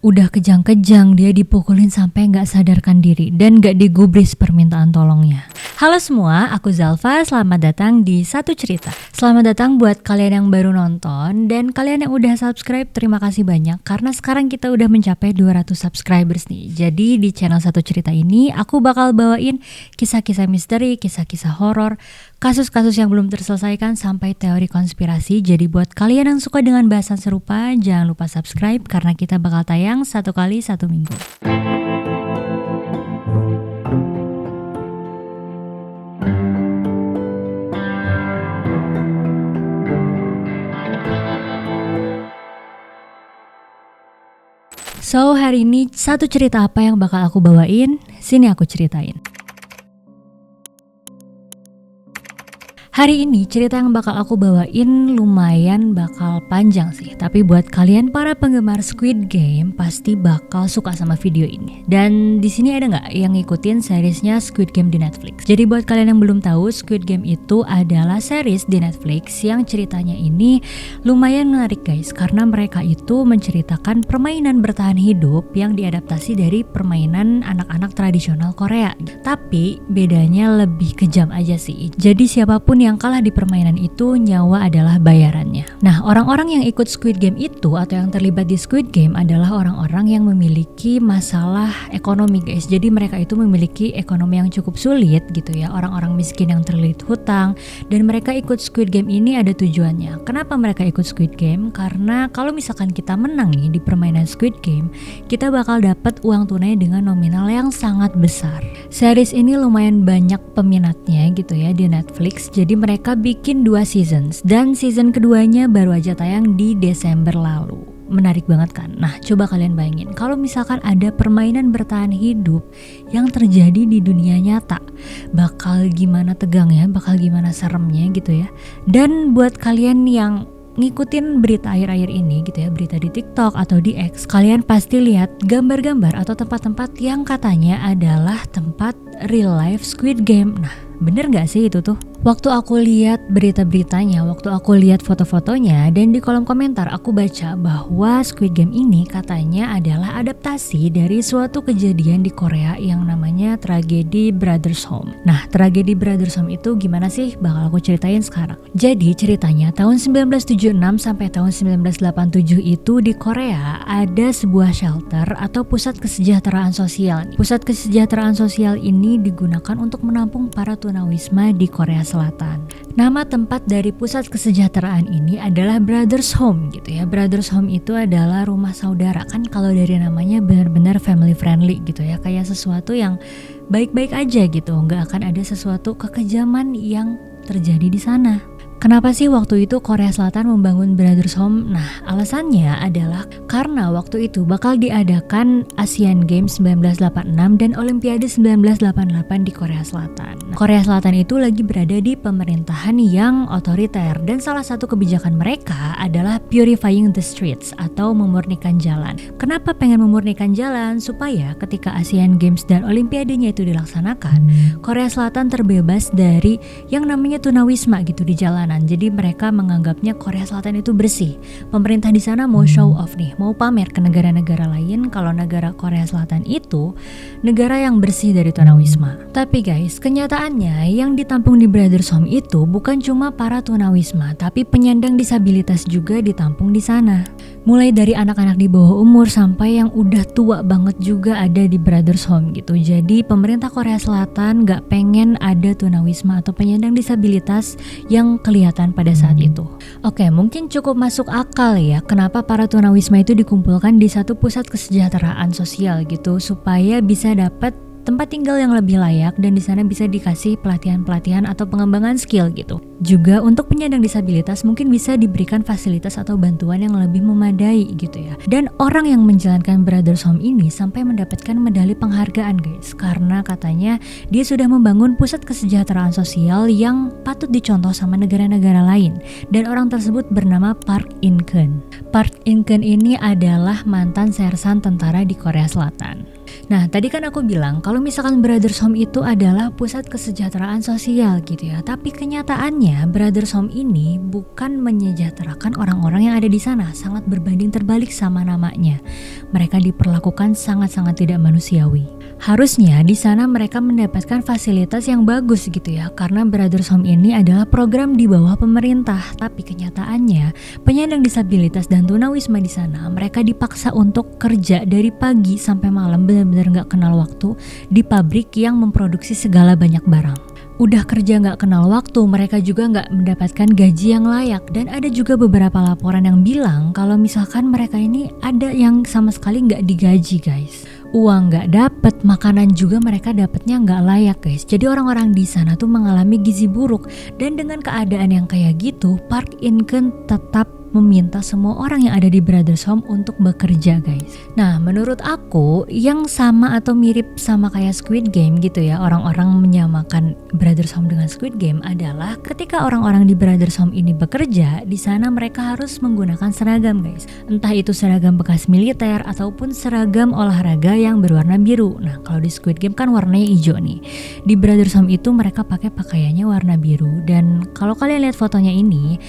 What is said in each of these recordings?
udah kejang-kejang dia dipukulin sampai nggak sadarkan diri dan nggak digubris permintaan tolongnya. Halo semua, aku Zalfa, selamat datang di Satu Cerita. Selamat datang buat kalian yang baru nonton dan kalian yang udah subscribe, terima kasih banyak karena sekarang kita udah mencapai 200 subscribers nih. Jadi di channel Satu Cerita ini aku bakal bawain kisah-kisah misteri, kisah-kisah horor, kasus-kasus yang belum terselesaikan sampai teori konspirasi. Jadi buat kalian yang suka dengan bahasan serupa, jangan lupa subscribe karena kita bakal tayang 1 kali 1 minggu. So, hari ini satu cerita apa yang bakal aku bawain? Sini aku ceritain. Hari ini cerita yang bakal aku bawain lumayan bakal panjang sih. Tapi buat kalian para penggemar Squid Game pasti bakal suka sama video ini. Dan di sini ada nggak yang ngikutin seriesnya Squid Game di Netflix? Jadi buat kalian yang belum tahu, Squid Game itu adalah series di Netflix yang ceritanya ini lumayan menarik guys. Karena mereka itu menceritakan permainan bertahan hidup yang diadaptasi dari permainan anak-anak tradisional Korea. Tapi bedanya lebih kejam aja sih. Jadi siapapun yang kalah di permainan itu nyawa adalah bayarannya. Nah, orang-orang yang ikut Squid Game itu atau yang terlibat di Squid Game adalah orang-orang yang memiliki masalah ekonomi guys. Jadi mereka itu memiliki ekonomi yang cukup sulit gitu ya. Orang-orang miskin yang terlilit hutang dan mereka ikut Squid Game ini ada tujuannya. Kenapa mereka ikut Squid Game? Karena kalau misalkan kita menang nih di permainan Squid Game, kita bakal dapat uang tunai dengan nominal yang sangat besar. Series ini lumayan banyak peminatnya gitu ya di Netflix. Jadi mereka bikin 2 seasons dan season keduanya baru aja tayang di Desember lalu. Menarik banget kan? Nah, coba kalian bayangin kalau misalkan ada permainan bertahan hidup yang terjadi di dunia nyata, bakal gimana tegangnya, bakal gimana seremnya gitu ya. Dan buat kalian yang ngikutin berita akhir-akhir ini gitu ya, berita di TikTok atau di X, kalian pasti lihat gambar-gambar atau tempat-tempat yang katanya adalah tempat real life Squid Game. Nah, bener gak sih itu tuh? Waktu aku lihat berita-beritanya, waktu aku lihat foto-fotonya, dan di kolom komentar aku baca bahwa Squid Game ini katanya adalah adaptasi dari suatu kejadian di Korea yang namanya tragedi Brothers Home. Nah, tragedi Brothers Home itu gimana sih? Bakal aku ceritain sekarang. Jadi ceritanya tahun 1976 sampai tahun 1987 itu di Korea ada sebuah shelter atau pusat kesejahteraan sosial. Pusat kesejahteraan sosial ini digunakan untuk menampung para tunawisma di Korea Selatan. Nama tempat dari pusat kesejahteraan ini adalah Brothers Home gitu ya. Brothers Home itu adalah rumah saudara, kan kalau dari namanya benar-benar family friendly gitu ya. Kayak sesuatu yang baik-baik aja gitu, nggak akan ada sesuatu kekejaman yang terjadi di sana. Kenapa sih waktu itu Korea Selatan membangun Brothers Home? Nah, alasannya adalah karena waktu itu bakal diadakan Asian Games 1986 dan Olimpiade 1988 di Korea Selatan. Nah, Korea Selatan itu lagi berada di pemerintahan yang otoriter dan salah satu kebijakan mereka adalah purifying the streets atau memurnikan jalan. Kenapa pengen memurnikan jalan? Supaya ketika Asian Games dan Olimpiadenya itu dilaksanakan, Korea Selatan terbebas dari yang namanya tunawisma gitu di jalan. Jadi mereka menganggapnya Korea Selatan itu bersih. Pemerintah di sana mau show off nih, mau pamer ke negara-negara lain kalau negara Korea Selatan itu negara yang bersih dari tunawisma. Tapi guys, kenyataannya yang ditampung di Brothers Home itu bukan cuma para tunawisma, tapi penyandang disabilitas juga ditampung di sana. Mulai dari anak-anak di bawah umur sampai yang udah tua banget juga ada di Brothers Home gitu. Jadi pemerintah Korea Selatan gak pengen ada tunawisma atau penyandang disabilitas yang kelihatan pada saat itu. Oke, mungkin cukup masuk akal ya kenapa para tunawisma itu dikumpulkan di satu pusat kesejahteraan sosial gitu supaya bisa dapat tempat tinggal yang lebih layak dan di sana bisa dikasih pelatihan-pelatihan atau pengembangan skill gitu. Juga untuk penyandang disabilitas mungkin bisa diberikan fasilitas atau bantuan yang lebih memadai gitu ya. Dan orang yang menjalankan Brothers Home ini sampai mendapatkan medali penghargaan guys, karena katanya dia sudah membangun pusat kesejahteraan sosial yang patut dicontoh sama negara-negara lain. Dan orang tersebut bernama Park In-keun. Park In-keun ini adalah mantan sersan tentara di Korea Selatan. Nah, tadi kan aku bilang kalau kalau misalkan Brothers Home itu adalah pusat kesejahteraan sosial gitu ya. Tapi kenyataannya Brothers Home ini bukan menyejahterakan orang-orang yang ada di sana, sangat berbanding terbalik sama namanya. Mereka diperlakukan sangat-sangat tidak manusiawi. Harusnya di sana mereka mendapatkan fasilitas yang bagus gitu ya, karena Brothers Home ini adalah program di bawah pemerintah. Tapi kenyataannya penyandang disabilitas dan tunawisma di sana mereka dipaksa untuk kerja dari pagi sampai malam, benar-benar nggak kenal waktu di pabrik yang memproduksi segala banyak barang. Udah kerja nggak kenal waktu, mereka juga nggak mendapatkan gaji yang layak. Dan ada juga beberapa laporan yang bilang kalau misalkan mereka ini ada yang sama sekali nggak digaji guys. Uang nggak dapet, makanan juga mereka dapetnya nggak layak guys. Jadi orang-orang di sana tuh mengalami gizi buruk. Dan dengan keadaan yang kayak gitu, Park In-keun tetap meminta semua orang yang ada di Brothers Home untuk bekerja guys. Nah menurut aku yang sama atau mirip sama kayak Squid Game gitu ya, orang-orang menyamakan Brothers Home dengan Squid Game adalah ketika orang-orang di Brothers Home ini bekerja, di sana mereka harus menggunakan seragam guys. Entah itu seragam bekas militer ataupun seragam olahraga yang berwarna biru. Nah kalau di Squid Game kan warnanya hijau nih. Di Brothers Home itu mereka pakai pakaiannya warna biru. Dan kalau kalian lihat fotonya ini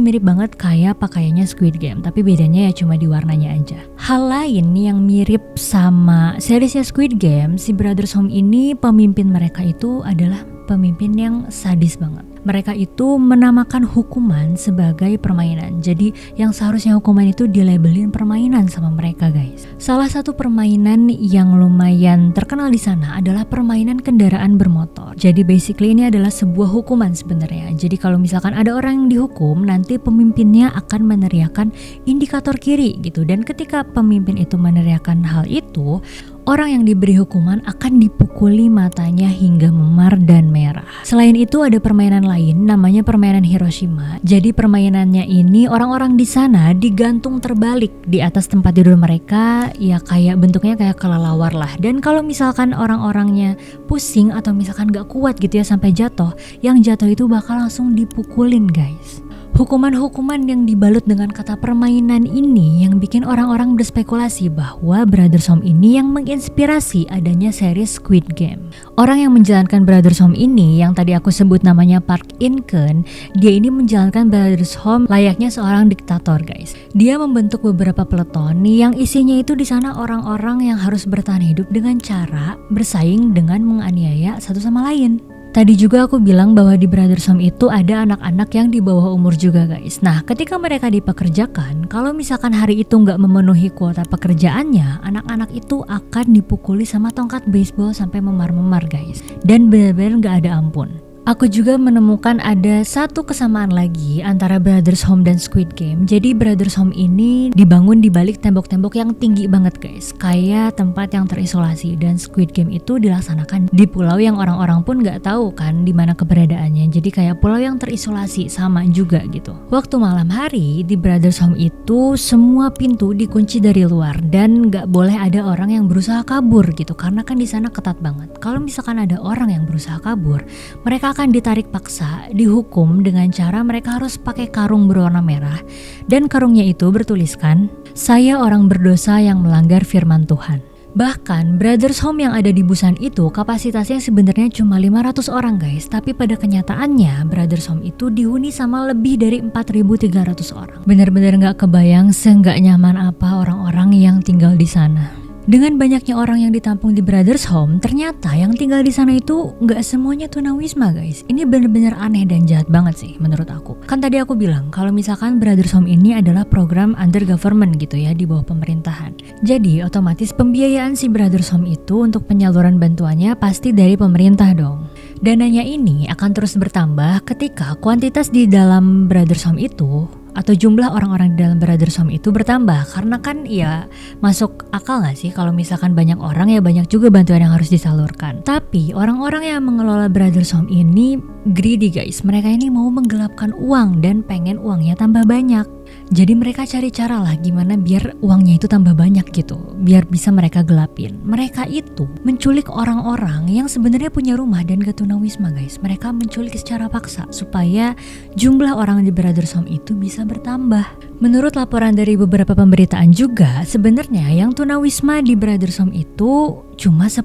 mirip banget kayak pakaiannya Squid Game, tapi bedanya ya cuma di warnanya aja. Hal lain yang mirip sama seriesnya Squid Game, si Brothers Home ini pemimpin mereka itu adalah pemimpin yang sadis banget. Mereka itu menamakan hukuman sebagai permainan. Jadi yang seharusnya hukuman itu dilabelin permainan sama mereka guys. Salah satu permainan yang lumayan terkenal di sana adalah permainan kendaraan bermotor. Jadi basically ini adalah sebuah hukuman sebenarnya. Jadi kalau misalkan ada orang yang dihukum, nanti pemimpinnya akan meneriakkan indikator kiri gitu. Dan ketika pemimpin itu meneriakkan hal itu, orang yang diberi hukuman akan dipukuli matanya hingga memar dan merah. Selain itu ada permainan lain namanya permainan Hiroshima. Jadi permainannya ini orang-orang di sana digantung terbalik di atas tempat tidur mereka, ya kayak bentuknya kayak kelelawar lah. Dan kalau misalkan orang-orangnya pusing atau misalkan gak kuat gitu ya sampai jatuh, yang jatuh itu bakal langsung dipukulin guys. Hukuman-hukuman yang dibalut dengan kata permainan ini yang bikin orang-orang berspekulasi bahwa Brothers Home ini yang menginspirasi adanya series Squid Game. Orang yang menjalankan Brothers Home ini yang tadi aku sebut namanya Park In-keun, dia ini menjalankan Brothers Home layaknya seorang diktator guys. Dia membentuk beberapa peleton yang isinya itu di sana orang-orang yang harus bertahan hidup dengan cara bersaing dengan menganiaya satu sama lain. Tadi juga aku bilang bahwa di Brothers Home itu ada anak-anak yang di bawah umur juga guys. Nah ketika mereka dipekerjakan, kalau misalkan hari itu nggak memenuhi kuota pekerjaannya, anak-anak itu akan dipukuli sama tongkat baseball sampai memar-memar guys. Dan benar-benar nggak ada ampun. Aku juga menemukan ada satu kesamaan lagi antara Brothers Home dan Squid Game. Jadi Brothers Home ini dibangun di balik tembok-tembok yang tinggi banget guys, kayak tempat yang terisolasi. Dan Squid Game itu dilaksanakan di pulau yang orang-orang pun nggak tahu kan di mana keberadaannya. Jadi kayak pulau yang terisolasi sama juga gitu. Waktu malam hari di Brothers Home itu semua pintu dikunci dari luar dan nggak boleh ada orang yang berusaha kabur gitu, karena kan di sana ketat banget. Kalau misalkan ada orang yang berusaha kabur, mereka akan ditarik paksa, dihukum dengan cara mereka harus pakai karung berwarna merah. Dan karungnya itu bertuliskan, "Saya orang berdosa yang melanggar firman Tuhan." Bahkan Brothers Home yang ada di Busan itu kapasitasnya sebenarnya cuma 500 orang guys. Tapi pada kenyataannya Brothers Home itu dihuni sama lebih dari 4.300 orang. Bener-bener gak kebayang seenggak nyaman apa orang-orang yang tinggal di sana. Dengan banyaknya orang yang ditampung di Brothers Home, ternyata yang tinggal di sana itu nggak semuanya tunawisma guys. Ini bener-bener aneh dan jahat banget sih menurut aku. Kan tadi aku bilang kalau misalkan Brothers Home ini adalah program under government gitu ya, di bawah pemerintahan. Jadi otomatis pembiayaan si Brothers Home itu untuk penyaluran bantuannya pasti dari pemerintah dong. Dananya ini akan terus bertambah ketika kuantitas di dalam Brothers Home itu atau jumlah orang-orang di dalam Brothers Home itu bertambah. Karena kan ya masuk akal gak sih kalau misalkan banyak orang ya banyak juga bantuan yang harus disalurkan. Tapi orang-orang yang mengelola Brothers Home ini greedy guys. Mereka ini mau menggelapkan uang dan pengen uangnya tambah banyak. Jadi mereka cari cara lah gimana biar uangnya itu tambah banyak gitu, biar bisa mereka gelapin. Mereka itu menculik orang-orang yang sebenarnya punya rumah dan gak tunawisma guys. Mereka menculik secara paksa supaya jumlah orang di Brothers Home itu bisa bertambah. Menurut laporan dari beberapa pemberitaan juga, sebenarnya yang tunawisma di Brothers Home itu cuma 10%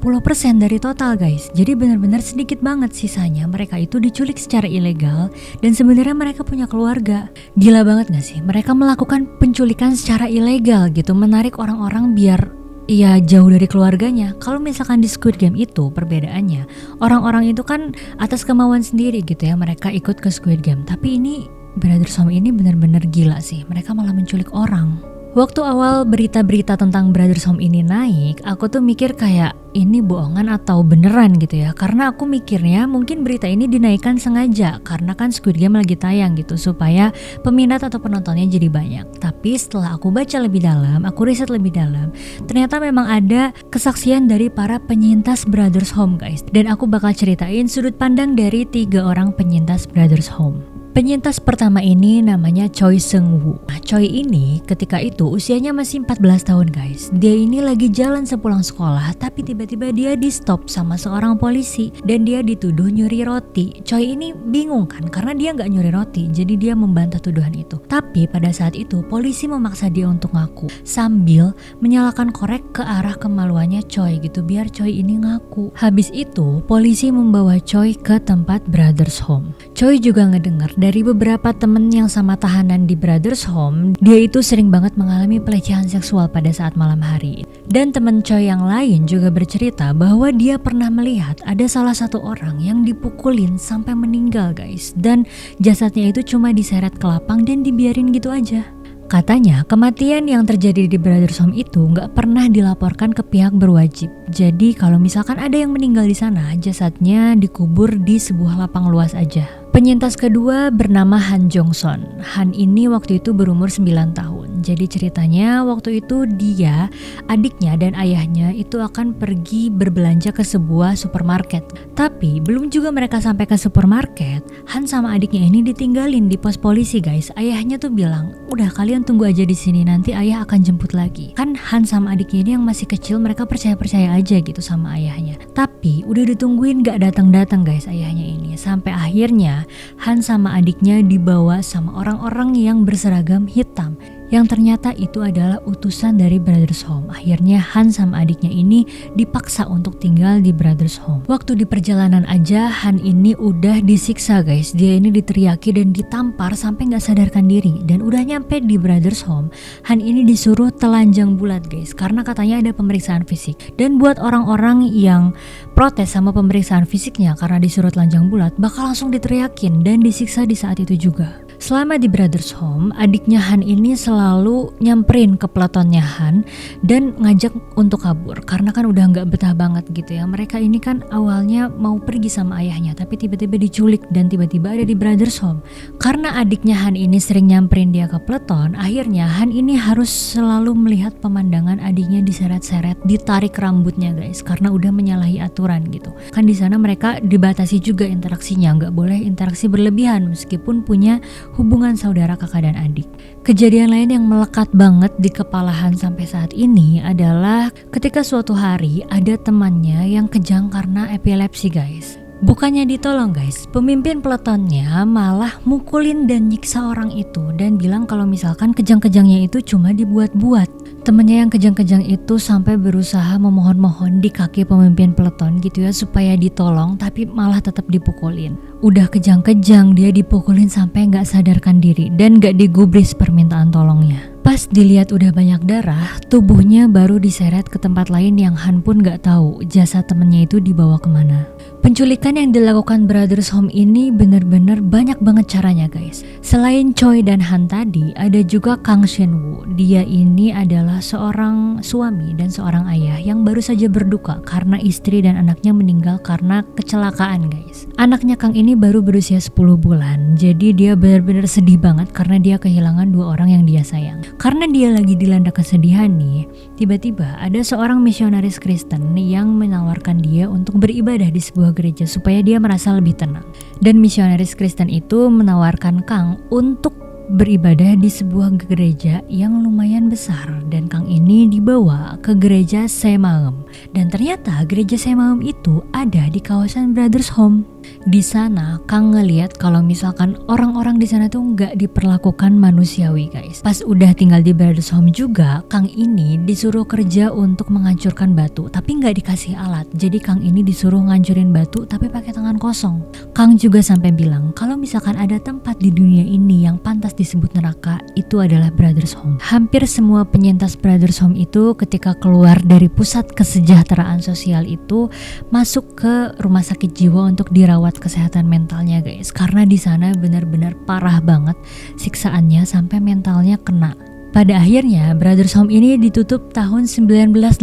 dari total guys. Jadi benar-benar sedikit banget, sisanya mereka itu diculik secara ilegal dan sebenarnya mereka punya keluarga. Gila banget gak sih? Mereka melakukan penculikan secara ilegal gitu, menarik orang-orang biar ya jauh dari keluarganya. Kalau misalkan di Squid Game itu perbedaannya, orang-orang itu kan atas kemauan sendiri gitu ya, mereka ikut ke Squid Game. Tapi ini Brothers Home ini benar-benar gila sih, mereka malah menculik orang. Waktu awal berita-berita tentang Brothers Home ini naik, aku tuh mikir kayak ini bohongan atau beneran gitu ya. Karena aku mikirnya mungkin berita ini dinaikkan sengaja, karena kan Squid Game lagi tayang gitu, supaya peminat atau penontonnya jadi banyak. Tapi setelah aku baca lebih dalam, aku riset lebih dalam, ternyata memang ada kesaksian dari para penyintas Brothers Home guys. Dan aku bakal ceritain sudut pandang dari 3 orang penyintas Brothers Home. Penyintas pertama ini namanya Choi Seung Woo. Nah, Choi ini ketika itu usianya masih 14 tahun guys. Dia ini lagi jalan sepulang sekolah, tapi tiba-tiba dia di stop sama seorang polisi dan dia dituduh nyuri roti. Choi ini bingung kan karena dia nggak nyuri roti, jadi dia membantah tuduhan itu. Tapi pada saat itu polisi memaksa dia untuk ngaku sambil menyalakan korek ke arah kemaluannya Choi gitu biar Choi ini ngaku. Habis itu polisi membawa Choi ke tempat Brothers Home. Choi juga ngedengar dari beberapa temen yang sama tahanan di Brothers Home, dia itu sering banget mengalami pelecehan seksual pada saat malam hari. Dan temen Choi yang lain juga bercerita bahwa dia pernah melihat ada salah satu orang yang dipukulin sampai meninggal guys. Dan jasadnya itu cuma diseret ke lapang dan dibiarin gitu aja. Katanya kematian yang terjadi di Brothers Home itu nggak pernah dilaporkan ke pihak berwajib. Jadi kalau misalkan ada yang meninggal di sana, jasadnya dikubur di sebuah lapang luas aja. Penyintas kedua bernama Han Jong Son. Han ini waktu itu berumur 9 tahun. Jadi ceritanya waktu itu dia, adiknya dan ayahnya itu akan pergi berbelanja ke sebuah supermarket. Tapi belum juga mereka sampai ke supermarket, Han sama adiknya ini ditinggalin di pos polisi guys. Ayahnya tuh bilang, udah kalian tunggu aja di sini, nanti ayah akan jemput lagi. Kan Han sama adiknya ini yang masih kecil, mereka percaya-percaya aja gitu sama ayahnya. Tapi udah ditungguin gak datang-datang guys ayahnya ini. Sampai akhirnya Han sama adiknya dibawa sama orang-orang yang berseragam hitam, yang ternyata itu adalah utusan dari Brothers Home. Akhirnya Han sama adiknya ini dipaksa untuk tinggal di Brothers Home. Waktu di perjalanan aja Han ini udah disiksa guys. Dia ini diteriaki dan ditampar sampai gak sadarkan diri. Dan udah nyampe di Brothers Home, Han ini disuruh telanjang bulat guys, karena katanya ada pemeriksaan fisik. Dan buat orang-orang yang protes sama pemeriksaan fisiknya karena disuruh telanjang bulat, bakal langsung diteriakin dan disiksa di saat itu juga. Selama di Brothers Home, adiknya Han ini selalu nyamperin ke peletonnya Han dan ngajak untuk kabur karena kan udah nggak betah banget gitu ya. Mereka ini kan awalnya mau pergi sama ayahnya, tapi tiba-tiba diculik dan tiba-tiba ada di Brothers Home. Karena adiknya Han ini sering nyamperin dia ke peleton, akhirnya Han ini harus selalu melihat pemandangan adiknya diseret-seret, ditarik rambutnya guys, karena udah menyalahi aturan gitu. Kan di sana mereka dibatasi juga interaksinya, nggak boleh interaksi berlebihan meskipun punya hubungan saudara kakak dan adik. Kejadian lain yang melekat banget di kepala Han sampai saat ini adalah ketika suatu hari ada temannya yang kejang karena epilepsi guys. Bukannya ditolong guys, pemimpin peletonnya malah mukulin dan nyiksa orang itu dan bilang kalau misalkan kejang-kejangnya itu cuma dibuat-buat. Temennya yang kejang-kejang itu sampai berusaha memohon-mohon di kaki pemimpin peleton gitu ya supaya ditolong, tapi malah tetap dipukulin. Udah kejang-kejang dia dipukulin sampai gak sadarkan diri dan gak digubris permintaan tolongnya. Pas dilihat udah banyak darah, tubuhnya baru diseret ke tempat lain yang Han pun gak tahu jasad temennya itu dibawa kemana. Penculikan yang dilakukan Brothers Home ini bener-bener banyak banget caranya guys. Selain Choi dan Han tadi, ada juga Kang Shin Woo. Dia ini adalah seorang suami dan seorang ayah yang baru saja berduka karena istri dan anaknya meninggal karena kecelakaan guys. Anaknya Kang ini baru berusia 10 bulan, jadi dia benar-benar sedih banget karena dia kehilangan 2 orang yang dia sayang. Karena dia lagi dilanda kesedihan nih, tiba-tiba ada seorang misionaris Kristen yang menawarkan dia untuk beribadah di sebuah gereja supaya dia merasa lebih tenang. Dan misionaris Kristen itu menawarkan Kang untuk beribadah di sebuah gereja yang lumayan besar, dan Kang ini dibawa ke gereja Semaem. Dan ternyata gereja Semaem itu ada di kawasan Brothers Home. Di sana Kang ngeliat kalau misalkan orang-orang di sana tuh nggak diperlakukan manusiawi guys. Pas udah tinggal di Brothers Home juga, Kang ini disuruh kerja untuk menghancurkan batu, tapi nggak dikasih alat. Jadi Kang ini disuruh ngancurin batu tapi pakai tangan kosong. Kang juga sampai bilang kalau misalkan ada tempat di dunia ini yang pantas disebut neraka, itu adalah Brothers Home. Hampir semua penyintas Brothers Home itu ketika keluar dari pusat kesejahteraan sosial itu masuk ke rumah sakit jiwa untuk dirawat kesehatan mentalnya guys, karena di sana benar-benar parah banget siksaannya sampai mentalnya kena. Pada akhirnya Brothers Home ini ditutup tahun 1988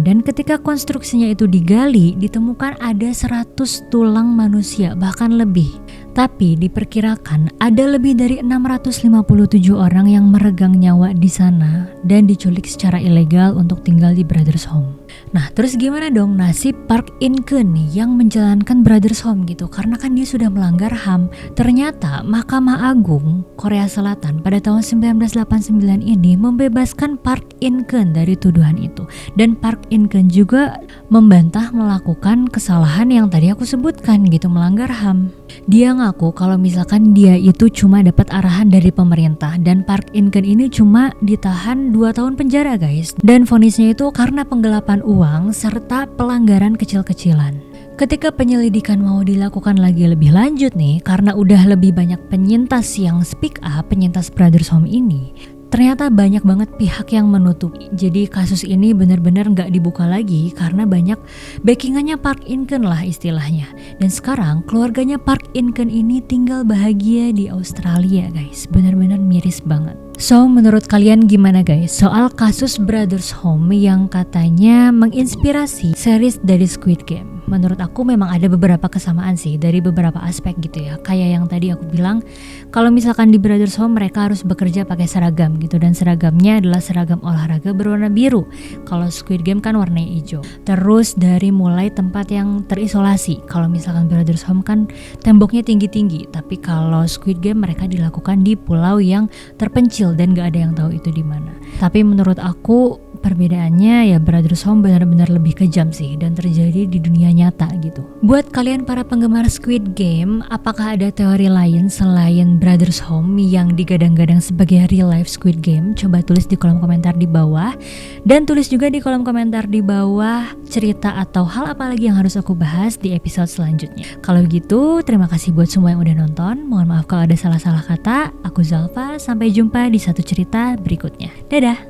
dan ketika konstruksinya itu digali ditemukan ada 100 tulang manusia bahkan lebih. Tapi diperkirakan ada lebih dari 657 orang yang meregang nyawa di sana dan diculik secara ilegal untuk tinggal di Brothers Home. Nah terus gimana dong nasib Park In-keun nih yang menjalankan Brothers Home gitu, karena kan dia sudah melanggar HAM. Ternyata Mahkamah Agung Korea Selatan pada tahun 1989 ini membebaskan Park In-keun dari tuduhan itu. Dan Park In-keun juga membantah melakukan kesalahan yang tadi aku sebutkan gitu, melanggar HAM. Dia ngaku kalau misalkan dia itu cuma dapat arahan dari pemerintah dan Park In-keun ini cuma ditahan 2 tahun penjara guys. Dan vonisnya itu karena penggelapan uang serta pelanggaran kecil-kecilan. Ketika penyelidikan mau dilakukan lagi lebih lanjut nih, karena udah lebih banyak penyintas yang speak up, penyintas Brothers Home ini, ternyata banyak banget pihak yang menutupi. Jadi kasus ini benar-benar nggak dibuka lagi karena banyak backingannya Park In-keun lah istilahnya. Dan sekarang keluarganya Park In-keun ini tinggal bahagia di Australia guys. Benar-benar miris banget. So menurut kalian gimana guys soal kasus Brothers Home yang katanya menginspirasi series dari Squid Game? Menurut aku memang ada beberapa kesamaan sih dari beberapa aspek gitu ya. Kayak yang tadi aku bilang, kalau misalkan di Brothers Home mereka harus bekerja pakai seragam gitu, dan seragamnya adalah seragam olahraga berwarna biru. Kalau Squid Game kan warnanya hijau. Terus dari mulai tempat yang terisolasi, kalau misalkan Brothers Home kan temboknya tinggi-tinggi, tapi kalau Squid Game mereka dilakukan di pulau yang terpencil dan gak ada yang tahu itu di mana. Tapi menurut aku perbedaannya ya Brothers Home benar-benar lebih kejam sih dan terjadi di dunia nyata gitu. Buat kalian para penggemar Squid Game, apakah ada teori lain selain Brothers Home yang digadang-gadang sebagai real life Squid Game? Coba tulis di kolom komentar di bawah, dan tulis juga di kolom komentar di bawah cerita atau hal apa lagi yang harus aku bahas di episode selanjutnya. Kalau gitu, terima kasih buat semua yang udah nonton. Mohon maaf kalau ada salah-salah kata. Aku Zalfa, sampai jumpa di satu cerita berikutnya. Dadah!